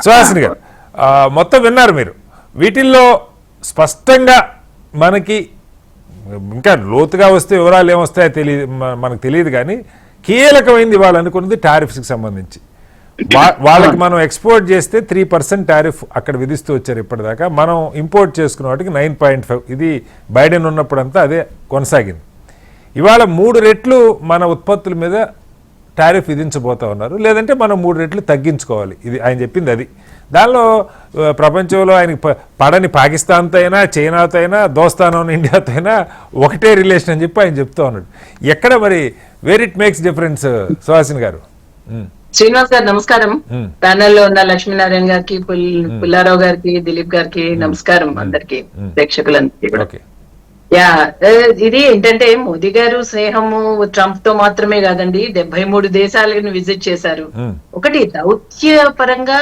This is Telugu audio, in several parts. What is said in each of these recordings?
సుహాసిని గారు మొత్తం విన్నారు మీరు. వీటిల్లో స్పష్టంగా మనకి ఇంకా లోతుగా వస్తే వివరాలు ఏమొస్తాయో తెలియదు, మనకు తెలియదు. కానీ కీలకమైంది వాళ్ళు అనుకున్నది టారిఫ్స్కి సంబంధించి. వాళ్ళకి మనం ఎక్స్పోర్ట్ చేస్తే 3% టారిఫ్ అక్కడ విధిస్తూ వచ్చారు ఇప్పటిదాకా. మనం ఇంపోర్ట్ చేసుకున్న వాటికి 9.5. ఇది బైడెన్ ఉన్నప్పుడంతా అదే కొనసాగింది. ఇవాళ 3 రెట్లు మన ఉత్పత్తుల మీద టారిఫ్ విధించబోతా ఉన్నారు. లేదంటే మనం 3 రెట్లు తగ్గించుకోవాలి. ఇది ఆయన చెప్పింది అది. దానిలో ప్రపంచంలో ఆయనకి పడని పాకిస్తాన్తో అయినా, చైనాతో అయినా, దోస్తానం ఇండియాతో అయినా ఒకటే రిలేషన్ అని చెప్పి ఆయన చెప్తా ఉన్నాడు. ఎక్కడ మరి where it makes difference? Suhasini garu. Srinivas గారు నమస్కారం. ప్యానెల్లో ఉన్న లక్ష్మీనారాయణ గారికి, పుల్లారావు గారికి, దిలీప్ గారికి నమస్కారం. అందరికి ప్రేక్షకులందరికీ కూడా. ఇది ఏంటంటే మోదీ గారు స్నేహము ట్రంప్ తో మాత్రమే కాదండి, 73 దేశాలను విజిట్ చేశారు. ఒకటి దౌత్య పరంగా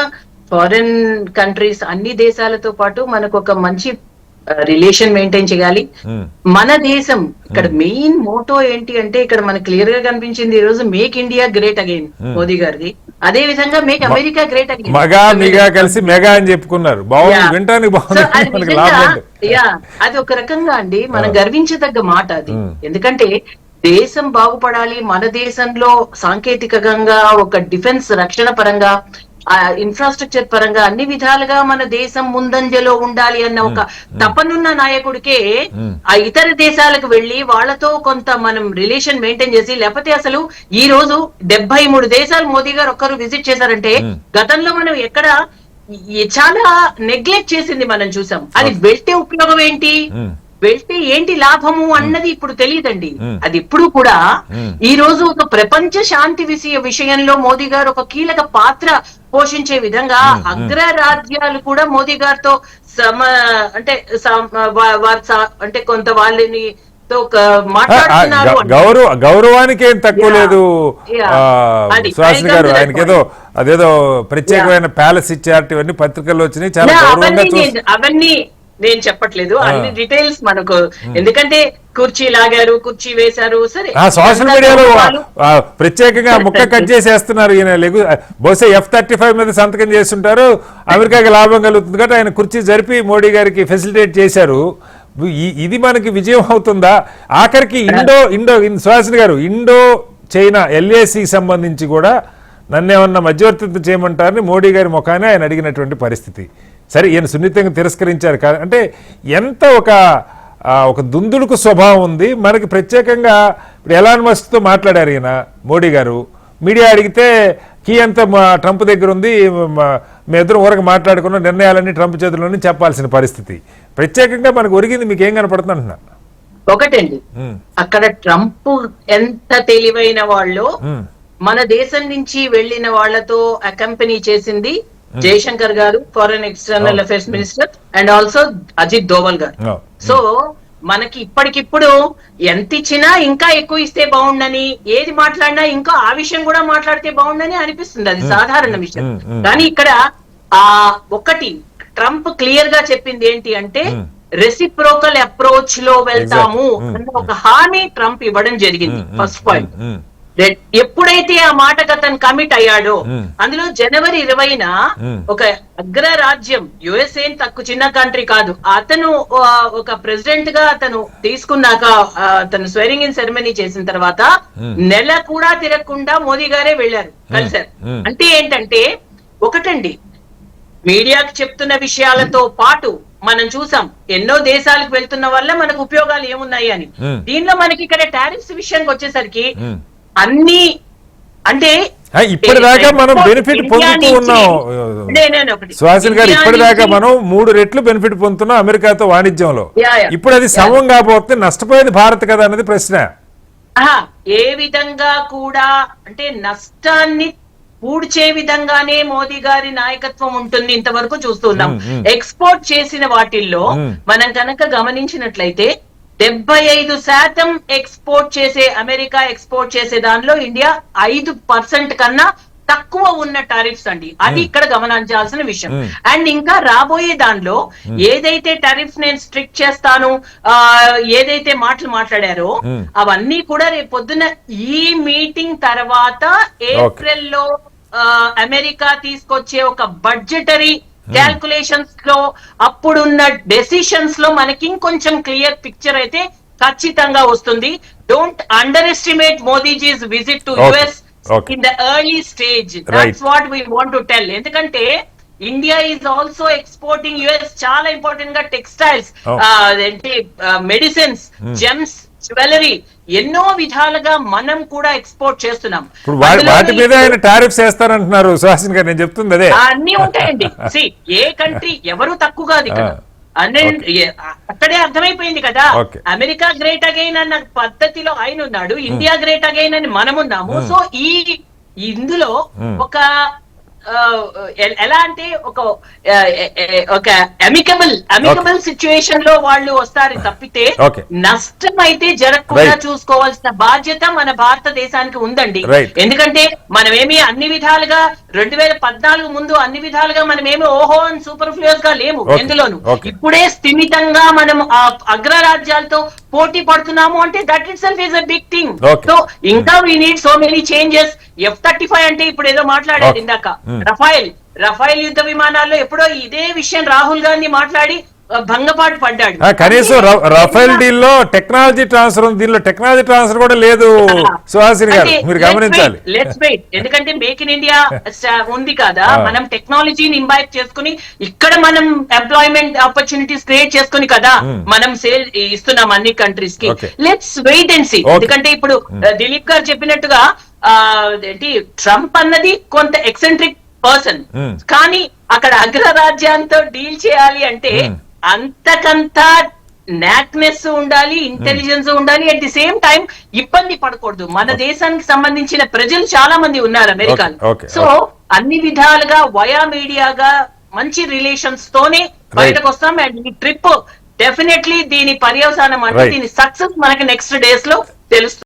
ఫారెన్ కంట్రీస్ అన్ని దేశాలతో పాటు మనకు ఒక మంచి రిలేషన్ మెయింటైన్ చేయాలి. మన దేశం ఇక్కడ మెయిన్ మోటో ఏంటి అంటే ఇక్కడ మనకు క్లియర్ గా కనిపించింది ఈ రోజు, make India great again Modi గారిది. అదే విధంగా make America great again. Mega కలిసి మెగా అని చెప్పుకున్నారు. అది ఒక రకంగా అండి మనం గర్వించదగ్గ మాట అది. ఎందుకంటే దేశం బాగుపడాలి, మన దేశంలో సాంకేతికంగా ఒక డిఫెన్స్ రక్షణ పరంగా, ఇన్ఫ్రాస్ట్రక్చర్ పరంగా అన్ని విధాలుగా మన దేశం ముందంజలో ఉండాలి అన్న ఒక తపనున్న నాయకుడికే ఆ ఇతర దేశాలకు వెళ్లి వాళ్ళతో కొంత మనం రిలేషన్ మెయింటైన్ చేసి, లేకపోతే అసలు ఈ రోజు 73 దేశాలు మోదీ గారు ఒక్కరు విజిట్ చేశారంటే గతంలో మనం ఎక్కడ చాలా నెగ్లెక్ట్ చేసింది మనం చూసాం. అది వెళ్తే ఉపయోగం ఏంటి, వెళ్తే ఏంటి లాభము అన్నది ఇప్పుడు తెలియదండి. అది ఇప్పుడు కూడా ఈ రోజు ఒక ప్రపంచ శాంతి విషయంలో మోదీ గారు ఒక కీలక పాత్ర పోషించే విధంగా అగ్రరాజ్యాలు కూడా మోదీ గారితో అంటే కొంత వాళ్ళని మాట్లాడుతున్నారు. గౌరవానికి ఏం తక్కువ లేదు సుహాసిని గారు. ఆయనకేదో అదేదో ప్రత్యేకమైన ప్యాలెస్ ఇచ్చారు, ఇవన్నీ పత్రికల్లో వచ్చినాయి. చాలా గౌరవంగా అవన్నీ నేను చెప్పట్లేదు, అన్ని డీటెయిల్స్ మనకు. ఎందుకంటే కుర్చీ లాగారు, కుర్చీ వేశారు, సరే సోషల్ మీడియాలో ప్రత్యేకంగా ముక్క కట్ చేసేస్తున్నారు. ఈయన బహుశా F-35 మీద సంతకం చేస్తుంటారు, అమెరికాకి లాభం కలుగుతుంది కాబట్టి ఆయన కుర్చీ జరిపి మోడీ గారికి ఫెసిలిటేట్ చేశారు. ఇది మనకి విజయం అవుతుందా? ఆఖరికి సుహాసిని గారు, ఇండో చైనా LACకి సంబంధించి కూడా నన్నేమన్నా మధ్యవర్తిత్వం చేయమంటారని మోడీ గారి ముఖాన్ని ఆయన అడిగినటువంటి పరిస్థితి. సరే, ఈయన సున్నితంగా తిరస్కరించారు. అంటే ఎంత ఒక దుందుడుకు స్వభావం ఉంది మనకి. ప్రత్యేకంగా ఇప్పుడు ఎలాన్ మస్క్తో మాట్లాడారు ఈయన మోడీ గారు. మీడియా అడిగితే కీ అంతా ట్రంప్ దగ్గర ఉంది, మేమిద్దరం ఊరకు మాట్లాడుకున్న నిర్ణయాలన్నీ ట్రంప్ చేతుల్లోనే చెప్పాల్సిన పరిస్థితి. ప్రత్యేకంగా మనకు ఒరిగింది మీకు ఏం కనపడుతుంది అంటున్నా? ఒకటండి, అక్కడ ట్రంప్ ఎంత తెలివైన వాళ్ళు, మన దేశం నుంచి వెళ్లిన వాళ్లతో అకంపెనీ చేసింది Jaishankar garu, foreign external affairs minister, and also Ajit Doval garu. So మనకి ఇప్పటికిప్పుడు ఎంత ఇచ్చినా ఇంకా ఎక్కువ ఇస్తే బాగుండని, ఏది మాట్లాడినా ఇంకా ఆ విషయం కూడా మాట్లాడితే బాగుండని అనిపిస్తుంది. అది సాధారణ విషయం. కానీ ఇక్కడ ఒకటి ట్రంప్ క్లియర్ గా చెప్పింది ఏంటి అంటే రెసిప్రోకల్ అప్రోచ్ లో వెళ్తాము అన్న ఒక హామీ ట్రంప్ ఇవ్వడం జరిగింది. First point. ఎప్పుడైతే ఆ మాటకు అతను కమిట్ అయ్యాడో, అందులో జనవరి 20న ఒక అగ్రరాజ్యం, USA తక్కువ చిన్న కంట్రీ కాదు, అతను ఒక ప్రెసిడెంట్ గా అతను తీసుకున్నాక, అతను స్వేరింగ్ ఇన్ సెరమనీ చేసిన తర్వాత నెల కూడా తిరగకుండా మోదీ గారే వెళ్లారు, కలిశారు. అంటే ఏంటంటే ఒకటండి, మీడియాకు చెప్తున్న విషయాలతో పాటు మనం చూసాం ఎన్నో దేశాలకు వెళ్తున్న వల్ల మనకు ఉపయోగాలు ఏమున్నాయి అని. దీనిలో మనకి ఇక్కడ టారిఫ్స్ విషయానికి వచ్చేసరికి అన్ని అంటే ఇప్పటిదాకా మనం బెనిఫిట్ పొందుతూ ఉన్నాం సుహాసిని గారు. ఇప్పటిదాకా మనం 3 రెట్లు బెనిఫిట్ పొందుతున్నాం అమెరికాతో వాణిజ్యంలో. ఇప్పుడు అది సమం కాబోతే నష్టపోయేది భారత్ కదా అనేది ప్రశ్న. ఏ విధంగా కూడా అంటే నష్టాన్ని పూడ్చే విధంగానే మోదీ గారి నాయకత్వం ఉంటుంది. ఇంతవరకు చూస్తున్నాం. ఎక్స్పోర్ట్ చేసిన వాటిల్లో మనం కనుక గమనించినట్లయితే 75% ఎక్స్పోర్ట్ చేసే, అమెరికా ఎక్స్పోర్ట్ చేసే దానిలో ఇండియా 5% కన్నా తక్కువ ఉన్న టారిఫ్స్ అండి. అది ఇక్కడ గమనించాల్సిన విషయం. అండ్ ఇంకా రాబోయే దానిలో ఏదైతే టారిఫ్స్ నేను స్ట్రిక్ట్ చేస్తాను, ఏదైతే మాటలు మాట్లాడారో అవన్నీ కూడా రేపు పొద్దున ఈ మీటింగ్ తర్వాత ఏప్రిల్లో అమెరికా తీసుకొచ్చే ఒక బడ్జెటరీ క్యాల్కులేషన్స్ లో అప్పుడున్న డెసిషన్స్ లో మనకి ఇంకొంచెం క్లియర్ పిక్చర్ అయితే ఖచ్చితంగా వస్తుంది. Don't underestimate Modiji's visit to US in the early stage. That's what we want to tell. ఎందుకంటే India is also exporting US చాలా ఇంపార్టెంట్ గా టెక్స్టైల్స్, మెడిసిన్స్, జెమ్స్, జ్యువెలరీ ఎన్నో విధాలుగా మనం కూడా ఎక్స్పోర్ట్ చేస్తున్నాం. ఇప్పుడు వాటి మీద ఆయన టారిఫ్స్ వేస్తారంటున్నారు సుహాసిని గారు. నేను చెప్తుంది అదే, అన్ని ఉంటాయండి. ఏ కంట్రీ ఎవరు తక్కువ కాదు ఇక్కడ. అక్కడే అర్థమైపోయింది కదా, అమెరికా గ్రేట్ అగైన్ అన్న పద్ధతిలో ఆయన ఉన్నాడు, ఇండియా గ్రేట్ అగైన్ అని మనం ఉన్నాము. సో ఇందులో ఒక ఎలా అంటే ఒక అమికబుల్ సిచ్యువేషన్ లో వాళ్ళు వస్తారు తప్పితే నష్టం అయితే జరగకుండా చూసుకోవాల్సిన బాధ్యత మన భారతదేశానికి ఉందండి. ఎందుకంటే మనమేమి అన్ని విధాలుగా 2014 ముందు అన్ని విధాలుగా మనమేమి ఓహో అని సూపర్ ఫ్లూయస్ గా లేము ఎందులోను. ఇప్పుడే స్థిమితంగా మనం అగ్రరాజ్యాలతో పోటీ పడుతున్నాము అంటే that itself is a big thing. So ఇంకా we need so many changes. F-35 అంటే ఇప్పుడు ఏదో మాట్లాడారు ఇందాక, రఫైల్ యుద్ధ విమానాల్లో ఎప్పుడో ఇదే విషయం రాహుల్ గాంధీ మాట్లాడి భంగపాటు పడ్డాడు. కనీసం రఫైల్ డీల్ లో టెక్నాలజీ ట్రాన్స్ఫర్ ఉంది, దీనిలో టెక్నాలజీ ట్రాన్స్ఫర్ కూడా లేదు సుహాసిని గారు, మీరు గమనించాలి. Let's wait. ఎందుకంటే మేక్ ఇన్ ఇండియా ఉంది కదా, మనం టెక్నాలజీని ఇంబైబ్ చేసుకుని ఇక్కడ మనం ఎంప్లాయ్మెంట్ ఆపర్చునిటీస్ క్రియేట్ చేసుకుని కదా మనం సేల్ ఇస్తున్నాం అన్ని కంట్రీస్ కి. Let's wait and see. ఎందుకంటే ఇప్పుడు దిలీప్ గారు చెప్పినట్టుగా ట్రంప్ అన్నది కొంత ఎక్సెంట్రిక్ పర్సన్, కానీ అక్కడ అగ్రరాజ్యాంతో డీల్ చేయాలి అంటే అంతకంతా నాక్నెస్ ఉండాలి, ఇంటెలిజెన్స్ ఉండాలి. అట్ ది సేమ్ టైం ఇబ్బంది పడకూడదు. మన దేశానికి సంబంధించిన ప్రజలు చాలా మంది ఉన్నారు అమెరికాలో. సో అన్ని విధాలుగా వయా మీడియాగా మంచి రిలేషన్స్ తోనే బయటకు వస్తాం. అండ్ ఈ ట్రిప్ డెఫినెట్లీ దీని పర్యవసానం అంటే దీని సక్సెస్ మనకి నెక్స్ట్ డేస్ లో తెలుస్తుంది.